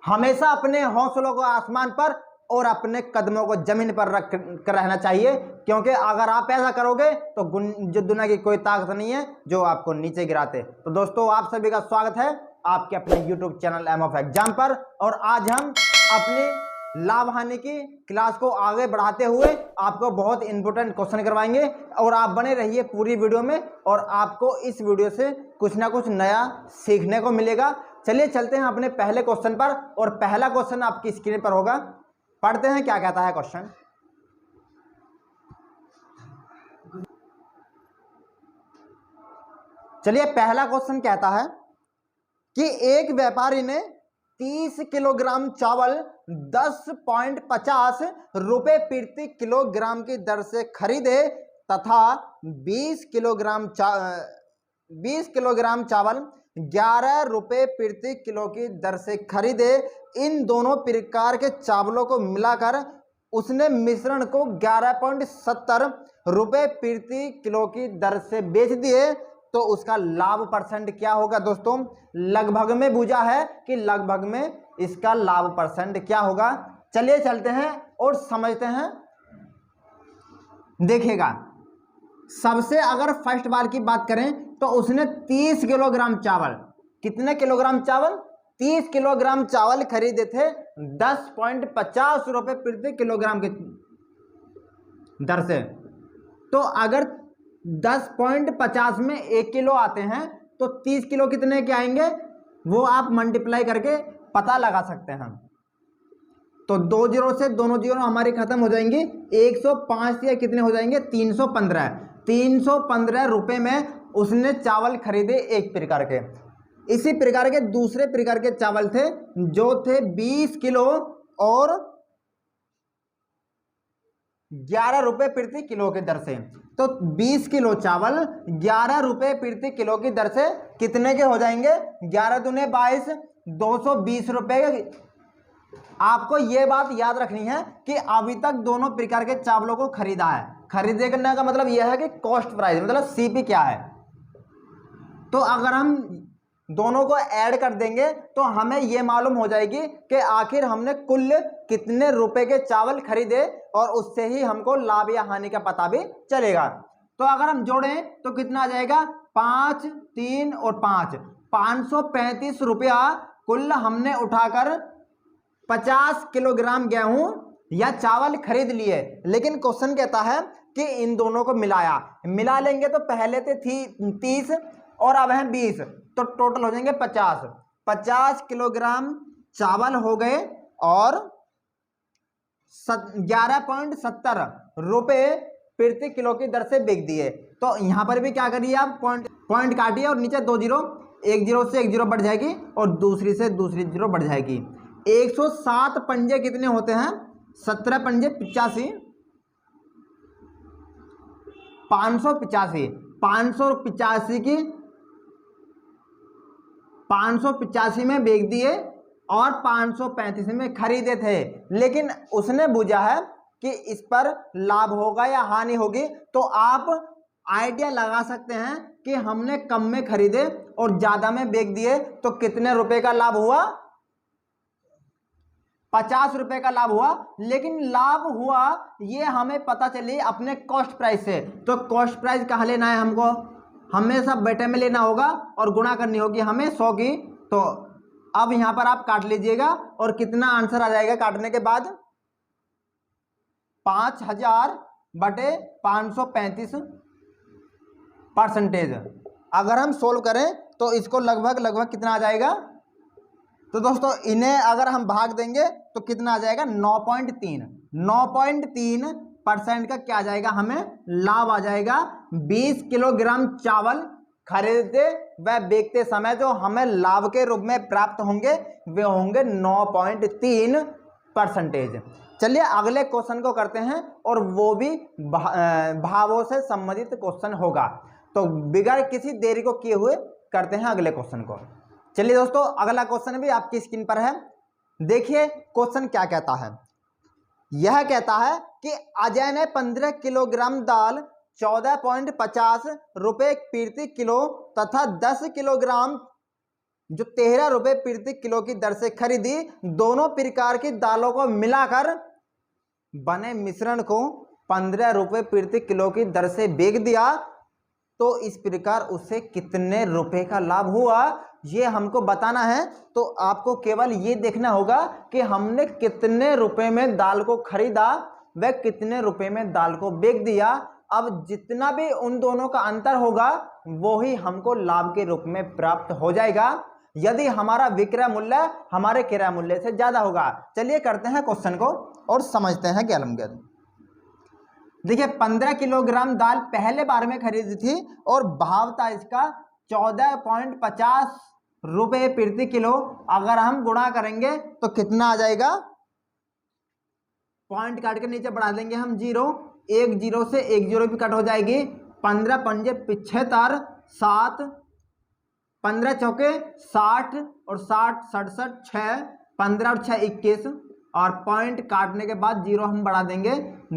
हमेशा अपने हौसलों को आसमान पर और अपने कदमों को जमीन पर रख कर रहना चाहिए, क्योंकि अगर आप ऐसा करोगे तो जो दुनिया की कोई ताकत नहीं है जो आपको नीचे गिराते। तो दोस्तों, आप सभी का स्वागत है आपके अपने YouTube channel aim of exam पर। और आज हम अपनी लाभ हानि की क्लास को आगे बढ़ाते हुए आपको बहुत इंपॉर्टेंट क्वेश्चन करवाएंगे, और आप बने रहिए पूरी वीडियो में, और आपको इस वीडियो से कुछ ना कुछ नया सीखने को मिलेगा। चलिए चलते हैं अपने पहले क्वेश्चन पर, और पहला क्वेश्चन आपकी स्क्रीन पर होगा। पढ़ते हैं क्या कहता है क्वेश्चन। चलिए, पहला क्वेश्चन कहता है कि एक व्यापारी ने 30 किलोग्राम चावल 10.50 रुपए प्रति किलोग्राम की दर से खरीदे तथा 20 किलोग्राम चावल 11 रुपए प्रति किलो की दर से खरीदे। इन दोनों प्रकार के चावलों को मिलाकर उसने मिश्रण को 11.70 रुपए प्रति किलो की दर से बेच दिए, तो उसका लाभ परसेंट क्या होगा। दोस्तों, लगभग में बूझा है कि लगभग में इसका लाभ परसेंट क्या होगा। चलिए चलते हैं और समझते हैं। देखिएगा, सबसे अगर फर्स्ट बार की बात करें तो उसने 30 किलोग्राम चावल, कितने किलोग्राम चावल, 30 किलोग्राम चावल खरीदे थे 10.50 रुपए प्रति किलोग्राम की दर से। तो अगर 10.50 में 1 किलो आते हैं तो 30 किलो कितने के आएंगे, वो आप मल्टीप्लाई करके पता लगा सकते हैं। तो 2 जीरो से दोनों जीरो हमारी खत्म हो जाएंगी, 105 या कितने हो जाएंगे, 315 रुपए में उसने चावल खरीदे एक प्रकार के। इसी प्रकार के दूसरे प्रकार के चावल थे जो थे 20 किलो और 11 रुपए प्रति किलो की दर से। तो 20 किलो चावल 11 रुपए प्रति किलो की दर से कितने के हो जाएंगे, 11 दूने 22, 220 रुपए। आपको यह बात याद रखनी है कि अभी तक दोनों प्रकार के चावलों को खरीदा है। खरीदने का मतलब यह है कि कॉस्ट प्राइस, मतलब सीपी क्या है। तो अगर हम दोनों को ऐड कर देंगे तो हमें यह मालूम हो जाएगी कि आखिर हमने कुल कितने रुपए के चावल खरीदे, और उससे ही हमको लाभ या हानि का पता भी चलेगा। तो अगर हम जोड़ें तो कितना आ जाएगा, 5, 3 और 5, 535 रुपया कुल हमने उठाकर 50 किलोग्राम गेहूं या चावल खरीद लिए। लेकिन क्वेश्चन कहता है कि इन दोनों को मिला लेंगे तो पहले थे 30 और अब है 20, तो टोटल हो जाएंगे 50 किलोग्राम चावल हो गए और 11.70 रुपए प्रति किलो की दर से बेच दिए। तो यहां पर भी क्या करिए आप, पॉइंट काटिए और नीचे 2 जीरो, एक जीरो से एक जीरो बढ़ जाएगी और दूसरी से दूसरी जीरो बढ़ जाएगी। 107 पंजे कितने होते हैं, 17 पंजे 85, 585, 585 की 585 में बेच दिए और 535 में खरीदे थे। लेकिन उसने बूझा है कि इस पर लाभ होगा या हानि होगी। तो आप आइडिया लगा सकते हैं कि हमने कम में खरीदे और ज्यादा में बेच दिए तो कितने रुपए का लाभ हुआ, 50 रुपए का लाभ हुआ। लेकिन लाभ हुआ ये हमें पता चली अपने कॉस्ट प्राइस से। तो कॉस्ट प्राइस कहाँ लेना है, हमको हमेशा बेटे में लेना होगा और गुणा करनी होगी हमें 100 की। तो अब यहां पर आप काट लीजिएगा और कितना आंसर आ जाएगा काटने के बाद, 5000/535%। अगर हम सोल्व करें तो इसको लगभग कितना आ जाएगा। तो दोस्तों, इन्हें अगर हम भाग देंगे तो कितना आ जाएगा, 9.3% का क्या आ जाएगा, हमें लाभ आ जाएगा। 20 किलोग्राम चावल खरीदते व बेचते समय जो हमें लाभ के रूप में प्राप्त होंगे वे होंगे 9.3%। चलिए अगले क्वेश्चन को करते हैं, और वो भी भावों से संबंधित क्वेश्चन होगा। तो बिगड़ किसी देरी को किए हुए करते हैं अगले क्वेश्चन को। चलिए दोस्तों, अगला क्वेश्चन भी आपकी स्क्रीन पर है। देखिए क्वेश्चन क्या कहता है। यह कहता है कि अजय ने 15 किलोग्राम दाल 14.50 रुपए प्रति किलो तथा 10 किलोग्राम जो 13 रुपए प्रति किलो की दर से खरीदी, दोनों प्रकार की दालों को मिलाकर बने मिश्रण को 15 रुपए प्रति किलो की दर से बेच दिया, तो इस प्रकार उसे कितने रुपए का लाभ हुआ, ये हमको बताना है। तो आपको केवल ये देखना होगा कि हमने कितने रुपए में दाल को खरीदा, वह कितने रुपए में दाल को बेच दिया। अब जितना भी उन दोनों का अंतर होगा वो ही हमको लाभ के रूप में प्राप्त हो जाएगा, यदि हमारा विक्रय मूल्य हमारे क्रय मूल्य से ज्यादा होगा। चलिए करते हैं क्वेश्चन को और समझते हैं क्या लंबे। देखिए 15 किलोग्राम दाल पहले बार में खरीदी थी और भाव था इसका 14.50 रुपए प्रति किलो। अगर हम गुणा करेंगे तो कितना आ जाएगा, पॉइंट काट के नीचे बढ़ा देंगे हम जीरो, एक जीरो से एक जीरो भी कट हो जाएगी। 15 पंजे 75, 7 15 चौके 60 और 60 67 6, 15 और 6 21 और पॉइंट काटने के बाद जीरो हम बढ़ा देंगे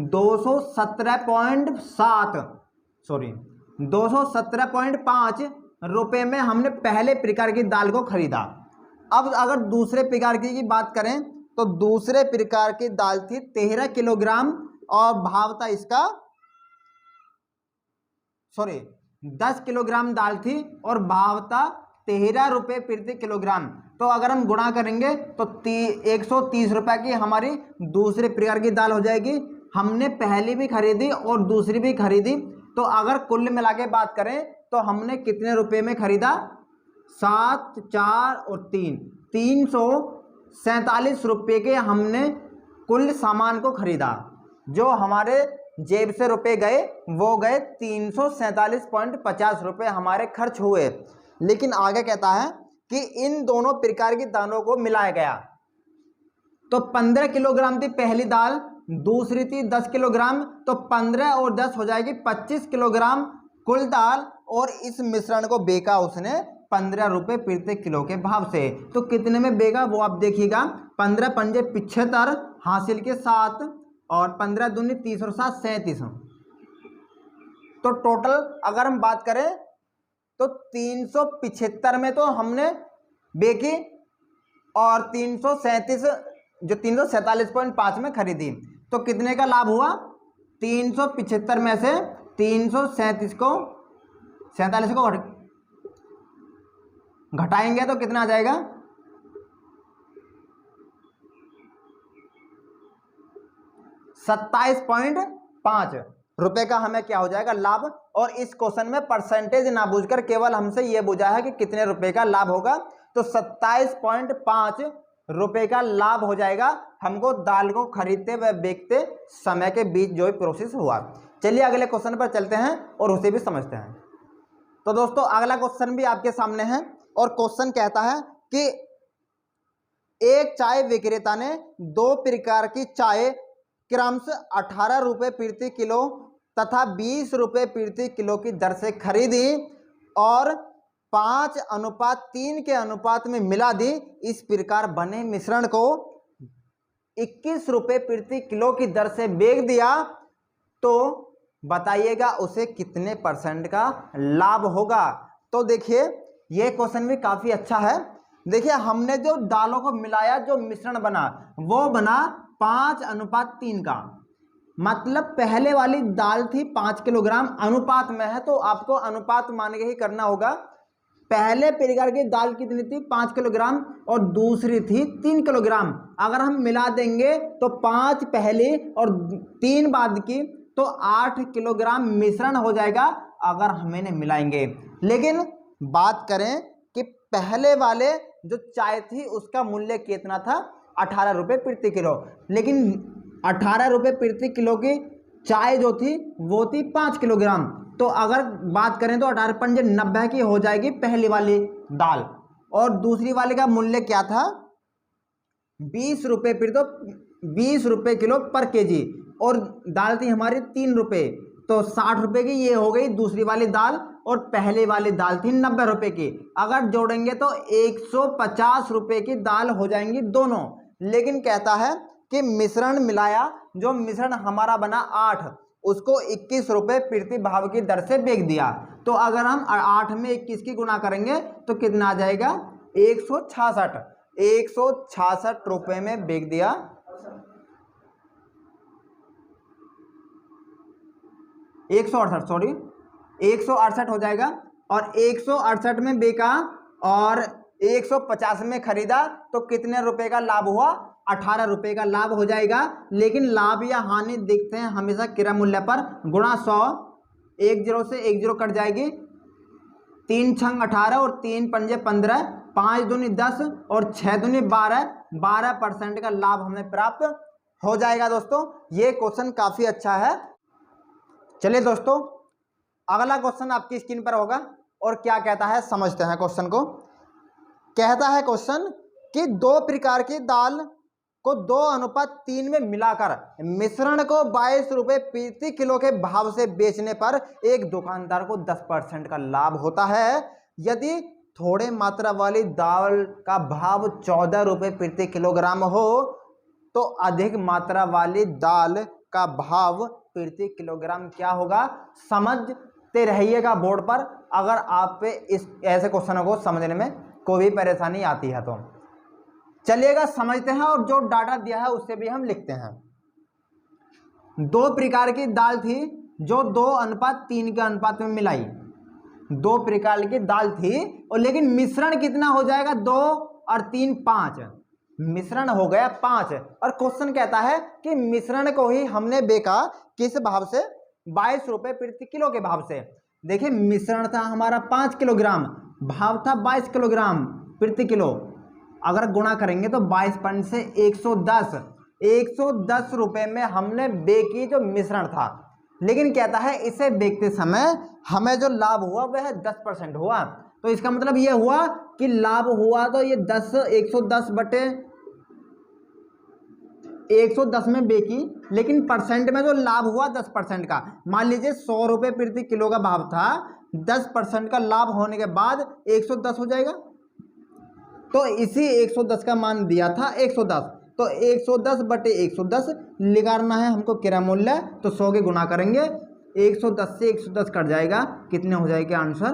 217.5 रुपए में हमने पहले प्रकार की दाल को खरीदा। अब अगर दूसरे प्रकार की बात करें तो दूसरे प्रकार की दाल थी 13 किलोग्राम और भाव था इसका 10 किलोग्राम दाल थी और भाव था 13 रुपए प्रति किलोग्राम। तो अगर हम गुणा करेंगे तो 130 रुपए की हमारी दूसरे प्रकार की दाल हो जाएगी। हमने पहली भी खरीदी और दूसरी भी खरीदी, तो अगर कुल मिला के बात करें तो हमने कितने रुपए में खरीदा, 7 4 और 347 रुपये के हमने कुल सामान को खरीदा। जो हमारे जेब से रुपए गए वो गए 347.50 रुपये हमारे खर्च हुए। लेकिन आगे कहता है कि इन दोनों प्रकार की दालों को मिलाया गया, तो 15 किलोग्राम थी पहली दाल, दूसरी थी 10 किलोग्राम, तो 15 और 10 हो जाएगी 25 किलोग्राम कुल दाल, और इस मिश्रण को बेचा उसने 15 रुपए प्रति किलो के भाव से। तो कितने में बेचा वो आप देखिएगा, 15 पंजे 75 हासिल के 7 और 15 दूनी 30 और 7 37। तो टोटल अगर हम बात करें तो 375 में तो हमने बेची और 337 जो 347.5 में खरीदी। तो कितने का लाभ हुआ, 375 में से 337 को 47 को घटाएंगे तो कितना आ जाएगा, 27.5 रुपए का हमें क्या हो जाएगा लाभ। और इस क्वेश्चन में परसेंटेज ना बूझकर केवल हमसे यह पूछा है कि कितने रुपए का लाभ होगा, तो 27.5 रुपए का लाभ हो जाएगा हमको दाल को खरीदते व बेचते समय के बीच जो प्रोसेस हुआ। चलिए अगले क्वेश्चन पर चलते हैं और उसे भी समझते हैं। तो दोस्तों अगला क्वेश्चन भी आपके सामने है और क्वेश्चन कहता है कि एक चाय विक्रेता ने 2 प्रकार की चाय क्रमशः 18 रुपये प्रति किलो तथा 20 रुपये प्रति किलो की दर से खरीदी और 5:3 के अनुपात में मिला दी। इस प्रकार बने मिश्रण को 21 रुपये प्रति किलो की दर से बेच दिया, तो बताइएगा उसे कितने % का लाभ होगा। तो देखिए ये क्वेश्चन भी काफी अच्छा है। देखिए हमने जो दालों को मिलाया, जो मिश्रण बना वो बना 5:3 का, मतलब पहले वाली दाल थी 5 किलोग्राम, अनुपात में है तो आपको अनुपात मान के ही करना होगा। पहले प्रकार की दाल कितनी थी, 5 किलोग्राम और दूसरी थी 3 किलोग्राम। अगर हम मिला देंगे तो 5 पहले और 3 बाद की, तो 8 किलोग्राम मिश्रण हो जाएगा अगर हमें मिलाएंगे। लेकिन बात करें कि पहले वाले जो चाय थी उसका मूल्य कितना था, 18 रुपये प्रति किलो, लेकिन 18 रुपये प्रति किलो की चाय जो थी वो थी 5 किलोग्राम। तो अगर बात करें तो 18 पंजे 90 की हो जाएगी पहली वाली दाल, और दूसरी वाले का मूल्य क्या था, 20 रुपये तो 20 रुपये किलो पर केजी, और दाल थी हमारी 3 रुपये, तो 60 रुपये की ये हो गई दूसरी वाली दाल, और पहले वाली दाल थी 90 रुपये की। अगर जोड़ेंगे तो 150 रुपये की दाल हो जाएंगी दोनों। लेकिन कहता है कि मिश्रण मिलाया, जो मिश्रण हमारा बना 8, उसको 21 रुपये प्रति भाव की दर से बेच दिया। तो अगर हम 8 में 21 की गुणा करेंगे तो कितना आ जाएगा, 166 रुपए में बेच दिया। 168 हो जाएगा, और 168 में बेचा और 150 में खरीदा, तो कितने रुपए का लाभ हुआ? 18 रुपए का लाभ हो जाएगा। लेकिन लाभ या हानि देखते हैं हमेशा क्रय मूल्य पर, गुणा 100, 10 से 10 कट जाएगी, 3 छंग 18 और 3 पंजे 15, 5 दूनी 10 और 6 दूनी 12% का लाभ हमें प्राप्त हो जाएगा। दोस्तों ये क्वेश्चन काफी अच्छा है। चलिए दोस्तों अगला क्वेश्चन आपकी स्क्रीन पर होगा, और क्या कहता है समझते हैं क्वेश्चन को। कहता है क्वेश्चन कि 2 प्रकार की दाल को 2:3 में मिलाकर मिश्रण को 22 रुपए प्रति किलो के भाव से बेचने पर एक दुकानदार को 10% का लाभ होता है। यदि थोड़े मात्रा वाली दाल का भाव 14 रुपए प्रति किलोग्राम हो तो अधिक मात्रा वाली दाल का भाव प्रति किलोग्राम क्या होगा? समझते रहिएगा बोर्ड पर, अगर आप पे इस ऐसे क्वेश्चनों को समझने में कोई भी परेशानी आती है तो। चलिएगा समझते हैं, और जो डाटा दिया है उससे भी हम लिखते हैं। 2 प्रकार की दाल थी जो 2:3 के अनुपात में मिलाई। 2 प्रकार की दाल थी, और लेकिन मिश्रण कितना हो जाएगा? 2 और 3 5, मिश्रण हो गया 5। और क्वेश्चन कहता है कि मिश्रण को ही हमने बेचा किस भाव से? 22 रुपए प्रति किलो के भाव से। देखिए मिश्रण था हमारा 5 किलोग्राम, भाव था 22 किलोग्राम प्रति किलो। अगर गुणा करेंगे तो 22 से 110 रुपए में हमने बेची जो मिश्रण था। लेकिन कहता है इसे बेचते समय हमें जो लाभ हुआ वह 10% हुआ। तो इसका मतलब यह हुआ कि लाभ हुआ तो ये 110 में बेची, लेकिन परसेंट में जो लाभ हुआ 10% का। मान लीजिए 100 रुपए प्रति किलो का भाव था, 10% का लाभ होने के बाद 110 हो जाएगा। तो इसी 110 का मान दिया था 110, तो 110/110 निकालना है हमको क्रय मूल्य। तो 100 के गुणा करेंगे, 110 से 110 कट जाएगा, कितने हो जाएगा आंसर?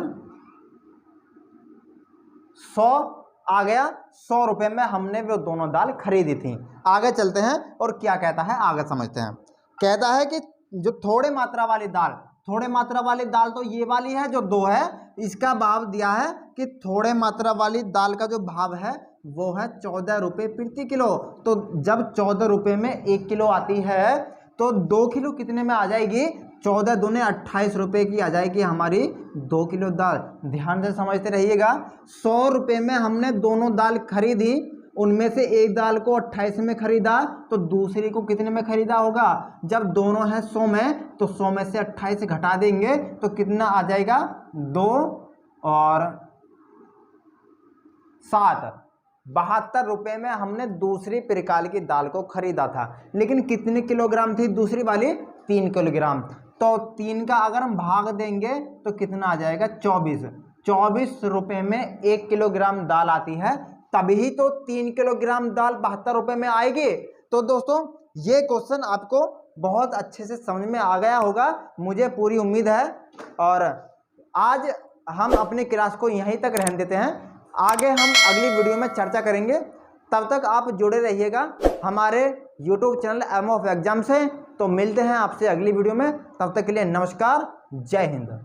100 आ गया। 100 रुपए में हमने वो दोनों दाल खरीदी थी। आगे चलते हैं और क्या कहता है आगे समझते हैं। कहता है कि जो थोड़े मात्रा वाली दाल, थोड़े मात्रा वाली दाल तो ये वाली है जो 2 है, इसका भाव दिया है कि थोड़े मात्रा वाली दाल का जो भाव है वो है 14 रुपए प्रति किलो। तो जब 14 रुपए में 1 किलो आती है तो 2 किलो कितने में आ जाएगी? 14 दूने 28 रुपए की आ जाएगी हमारी 2 किलो दाल। ध्यान से समझते रहिएगा। 100 रुपए में हमने दोनों दाल खरीदी, उनमें से एक दाल को 28 में खरीदा, तो दूसरी को कितने में खरीदा होगा? जब दोनों है 100 में, तो 100 में से 28 घटा देंगे तो कितना आ जाएगा? 2 और 7, 72 रुपए में हमने दूसरी प्रकार की दाल को खरीदा था। लेकिन कितने किलोग्राम थी दूसरी वाली? 3 किलोग्राम। तो 3 का अगर हम भाग देंगे तो कितना आ जाएगा? 24 रुपए में 1 किलोग्राम दाल आती है, तभी तो 3 किलोग्राम दाल 72 रुपए में आएगी। तो दोस्तों ये क्वेश्चन आपको बहुत अच्छे से समझ में आ गया होगा, मुझे पूरी उम्मीद है। और आज हम अपनी क्लास को यहीं तक रहने देते हैं, आगे हम अगली वीडियो में चर्चा करेंगे। तब तक आप जुड़े रहिएगा हमारे YouTube channel aim of exam से। तो मिलते हैं आपसे अगली वीडियो में, तब तक के लिए नमस्कार, जय हिंद।